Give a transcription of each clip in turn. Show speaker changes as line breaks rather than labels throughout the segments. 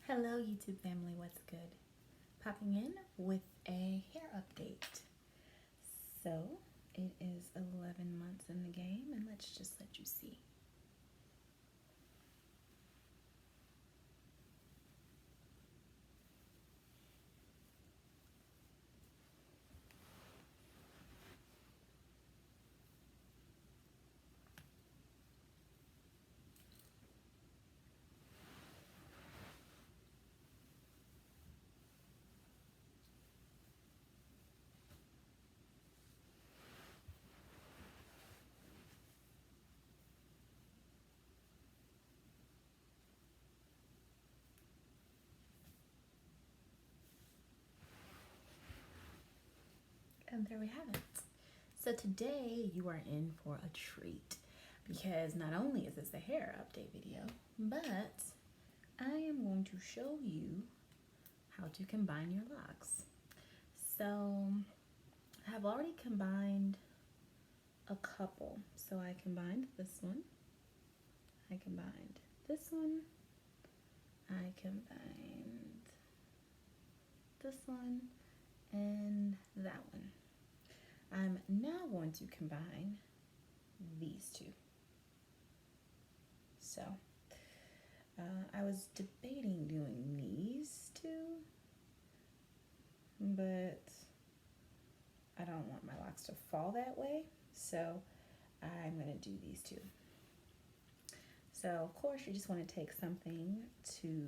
Hello YouTube family, what's good? Popping in with a hair update. So, it is 11 months in the game and let's just let you see. And there we have it. So today you are in for a treat because not only is this a hair update video, but I am going to show you how to combine your locks. So I have already combined a couple. So I combined this one, I combined this one, I combined this one, and that one. I'm now going to combine these two. So I was debating doing these two, but I don't want my locks to fall that way, so I'm going to do these two. So of course you just want to take something to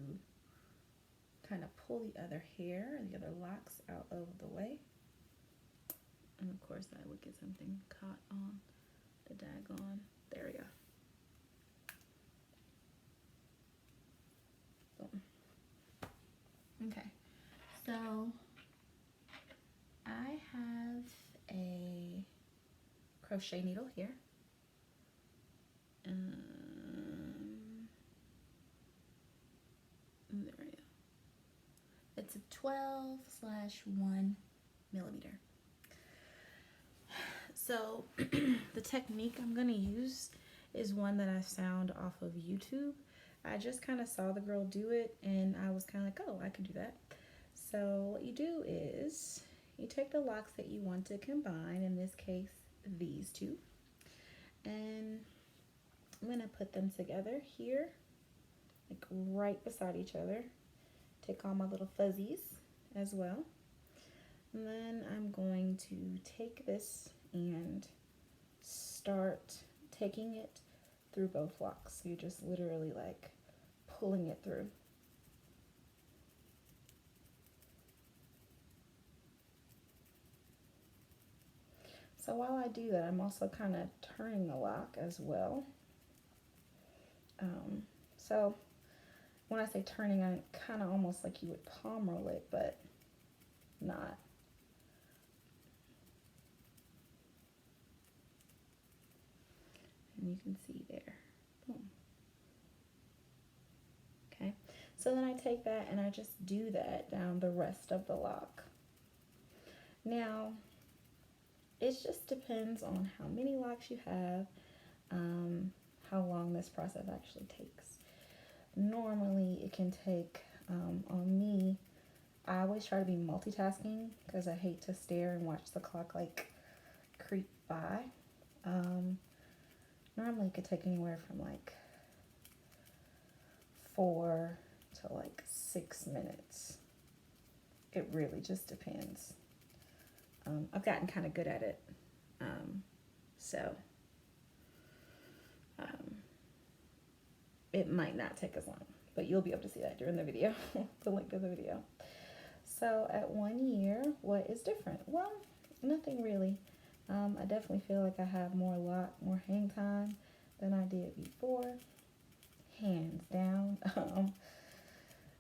kind of pull the other hair, the other locks out of the way. And of course I would get something caught on the daggone. There we go. Boom. Okay, so I have a crochet needle here. There we go. It's a 12/1 millimeter. So the technique I'm gonna use is one that I found off of YouTube. I just kind of saw the girl do it and I was kind of like, oh, I could do that. So what you do is you take the locks that you want to combine, in this case these two, and I'm gonna put them together here, like right beside each other. Take all my little fuzzies as well. And then I'm going to take this and start taking it through both locks. So you're just literally like pulling it through. So while I do that, I'm also kind of turning the lock as well. So when I say turning, I kind of almost like you would palm roll it, but not. And you can see there. Boom. Okay, so then I take that and I just do that down the rest of the lock. Now, it just depends on how many locks you have, how long this process actually takes. Normally, it can take, on me, I always try to be multitasking because I hate to stare and watch the clock like creep by. Normally, it could take anywhere from like 4 to like 6 minutes. It really just depends. I've gotten kind of good at it. So it might not take as long, but you'll be able to see that during the video, the link of the video. So at 1 year, what is different? Well, nothing really. I definitely feel like I have more hang time than I did before, hands down.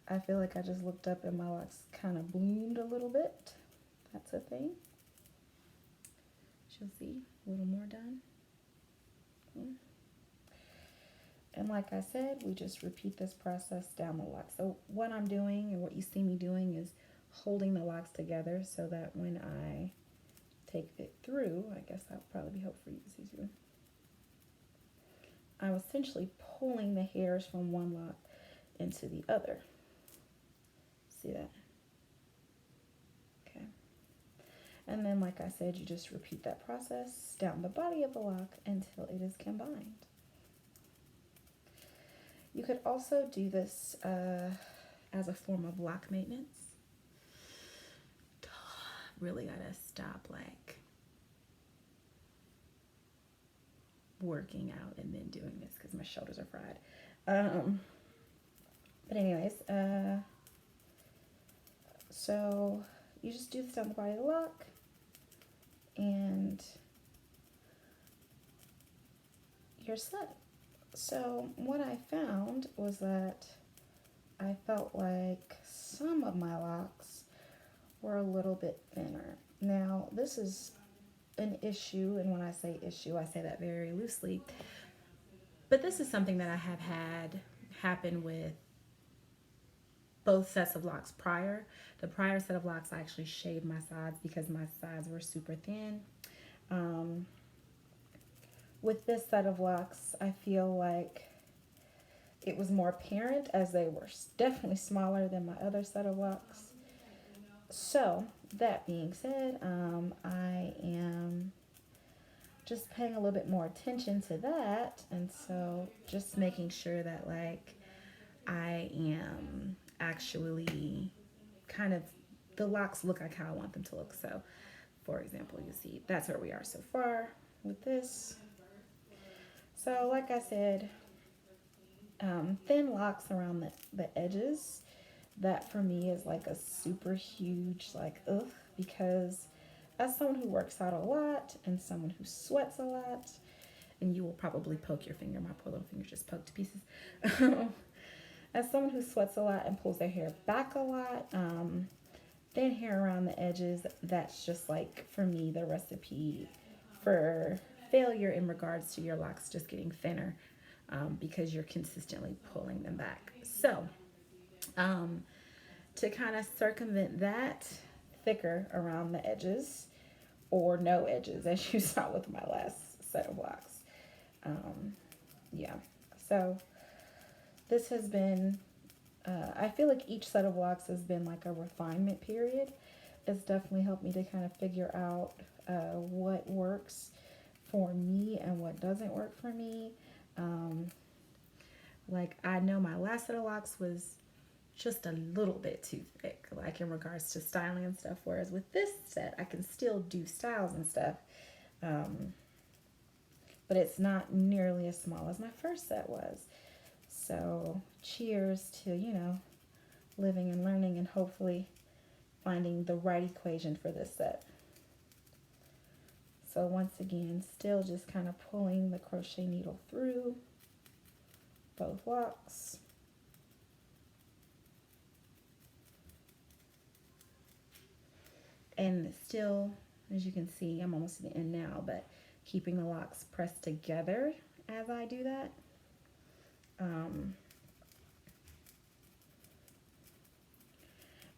I feel like I just looked up and my locks kind of bloomed a little bit. That's a thing. You'll see a little more done. And like I said, we just repeat this process down the lock. So what I'm doing and what you see me doing is holding the locks together so that when I take it through, I guess that would probably be helpful for you to see too. I'm essentially pulling the hairs from one lock into the other. See that? Okay. And then, like I said, you just repeat that process down the body of the lock until it is combined. You could also do this as a form of lock maintenance. Really gotta stop like working out and then doing this because my shoulders are fried. But anyways, so you just do this down the body of the lock, and you're set. So what I found was that I felt like some of my locks were a little bit thinner. Now, this is an issue, and when I say issue, I say that very loosely. But this is something that I have had happen with both sets of locks prior. The prior set of locks, I actually shaved my sides because my sides were super thin. With this set of locks, I feel like it was more apparent as they were definitely smaller than my other set of locks. So, that being said, I am just paying a little bit more attention to that, and so just making sure that like I am actually kind of, the locks look like how I want them to look. So for example, you see that's where we are so far with this. So like I said, thin locks around the edges, that for me is like a super huge like ugh, because as someone who works out a lot and someone who sweats a lot, and you will probably poke your finger, my poor little finger just poked to pieces. As someone who sweats a lot and pulls their hair back a lot, thin hair around the edges, that's just like, for me, the recipe for failure in regards to your locks just getting thinner, because you're consistently pulling them back. So, to kind of circumvent that, thicker around the edges, or no edges, as you saw with my last set of locks. Yeah, so this has been, I feel like each set of locks has been like a refinement period. It's definitely helped me to kind of figure out what works for me and what doesn't work for me. Like I know my last set of locks was just a little bit too thick, like in regards to styling and stuff, whereas with this set I can still do styles and stuff, but it's not nearly as small as my first set was. So cheers to, you know, living and learning and hopefully finding the right equation for this set. So once again, still just kind of pulling the crochet needle through both locks. And still, as you can see, I'm almost to the end now, but keeping the locks pressed together as I do that.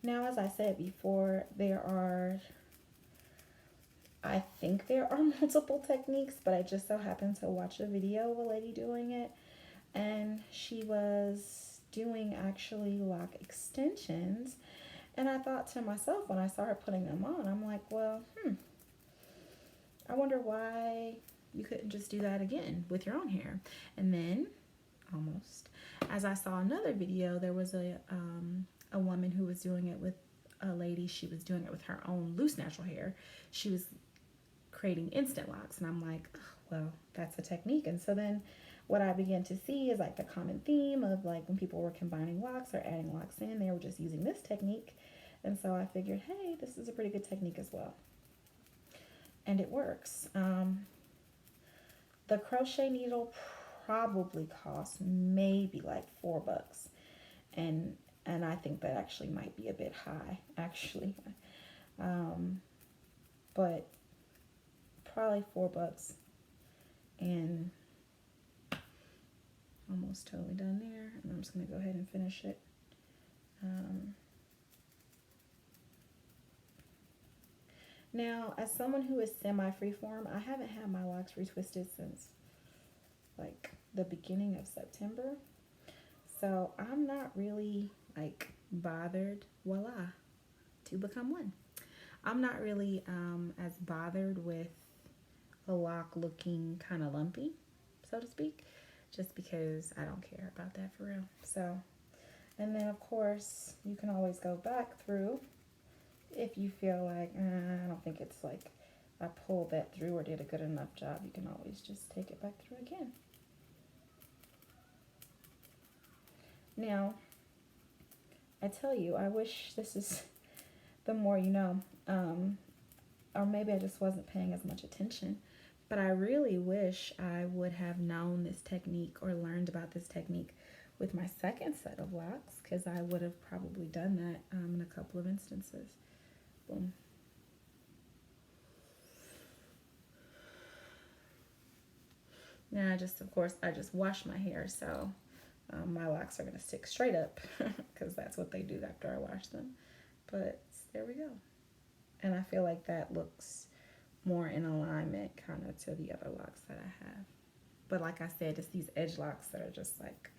Now, as I said before, I think there are multiple techniques, but I just so happened to watch a video of a lady doing it, and she was doing actually lock extensions. And I thought to myself when I saw her putting them on, I'm like, well, I wonder why you couldn't just do that again with your own hair. And then, almost, as I saw another video, there was a woman who was doing it with a lady. She was doing it with her own loose natural hair. She was creating instant locks. And I'm like, oh, well, that's a technique. And so then what I began to see is like the common theme of like when people were combining locks or adding locks in, they were just using this technique. And so I figured, hey, this is a pretty good technique as well. And it works. The crochet needle probably cost maybe like $4. And I think that actually might be a bit high, actually. But probably $4. And almost totally done there. And I'm just going to go ahead and finish it. Now, as someone who is semi-freeform, I haven't had my locks retwisted since like the beginning of September. So I'm not really like bothered, voila, to become one. I'm not really as bothered with a lock looking kind of lumpy, so to speak, just because I don't care about that for real. So, and then of course, you can always go back through if you feel like, I don't think it's like I pulled that through or did a good enough job. You can always just take it back through again. Now, I tell you, I wish this is the more you know, or maybe I just wasn't paying as much attention. But I really wish I would have known this technique or learned about this technique with my second set of locks, because I would have probably done that in a couple of instances. Boom. Now of course, I just wash my hair, so my locks are going to stick straight up because that's what they do after I wash them. But there we go. And I feel like that looks more in alignment kind of to the other locks that I have. But like I said, it's these edge locks that are just like,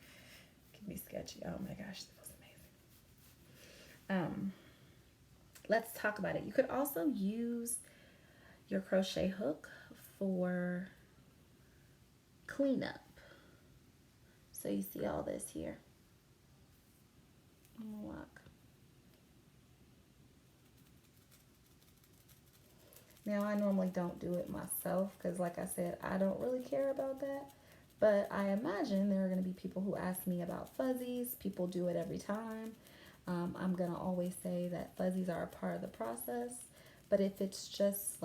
can be sketchy. Oh my gosh, that was amazing. Let's talk about it. You could also use your crochet hook for cleanup. So you see all this here. Lock. Now, I normally don't do it myself because, like I said, I don't really care about that. But I imagine there are going to be people who ask me about fuzzies. People do it every time. I'm going to always say that fuzzies are a part of the process. But if it's just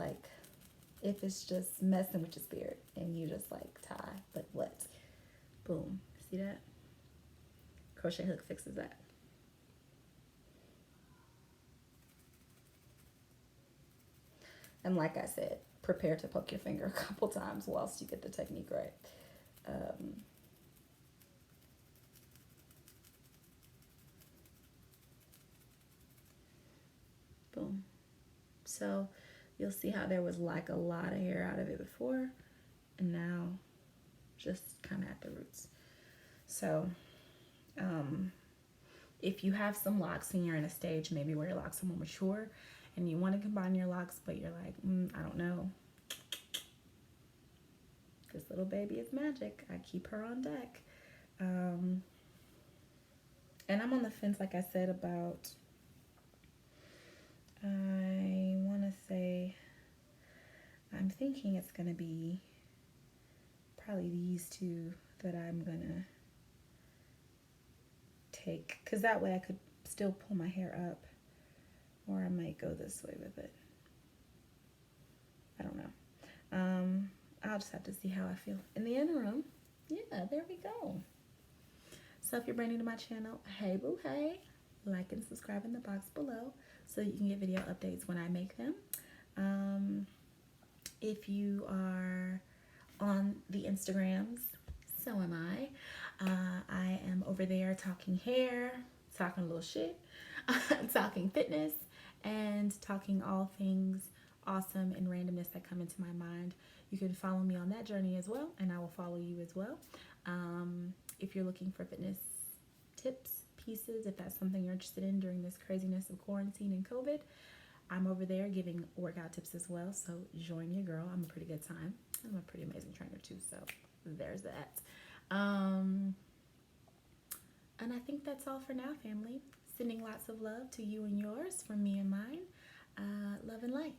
messing with your spirit and you just like tie, but what? Boom. See that? Crochet hook fixes that. And like I said, prepare to poke your finger a couple times whilst you get the technique right. Boom. So you'll see how there was like a lot of hair out of it before, and now just kind of at the roots. So if you have some locks and you're in a stage maybe where your locks are more mature and you want to combine your locks, but you're like, I don't know. This little baby is magic. I keep her on deck. And I'm on the fence, like I said, about, I want to say, I'm thinking it's going to be probably these two that I'm going to take, because that way I could still pull my hair up, or I might go this way with it. I don't know. I'll just have to see how I feel. In the interim, yeah, there we go. So if you're brand new to my channel, hey boo hey, like and subscribe in the box below so you can get video updates when I make them. If you are on the Instagrams, so am I. I am over there talking hair, talking a little shit, talking fitness, and talking all things awesome and randomness that come into my mind. You can follow me on that journey as well, and I will follow you as well. If you're looking for fitness tips, pieces, if that's something you're interested in during this craziness of quarantine and COVID, I'm over there giving workout tips as well. So join your girl. I'm a pretty good time. I'm a pretty amazing trainer too. So there's that. And I think that's all for now, family. Sending lots of love to you and yours from me and mine. Love and light.